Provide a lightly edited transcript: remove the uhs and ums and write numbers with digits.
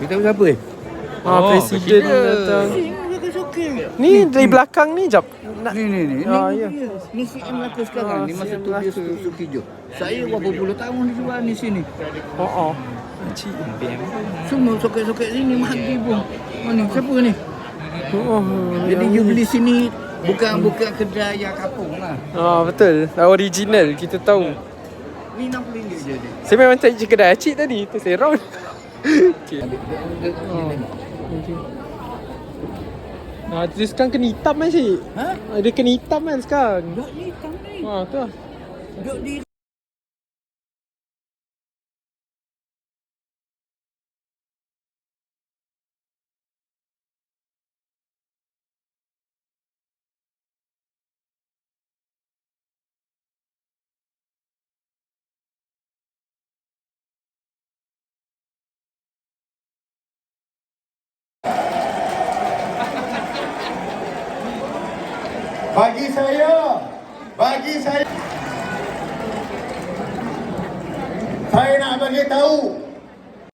Kita tahu siapa? Presiden datang. Ni dari belakang ni jap. Ni. Ya. Ni si M Melaka sekarang. Ni masa tu dia Sukijo. Saya berapa puluh tahun di luar ni sini. Cik. Semua soket-soket sini mahal pun. Ni siapa ni? Jadi you beli sini bukan kedai yang kapung lah. Betul. Original kita tahu. Ni RM60 je dia. Saya memang cari kedai Acik tadi. Tu saya round. Okey. Dia sekarang kena hitam kan Cik? Dia kena hitam kan sekarang? Dok ni hitam ni. Tu lah. Dok di Bagi saya saya nak bagi tahu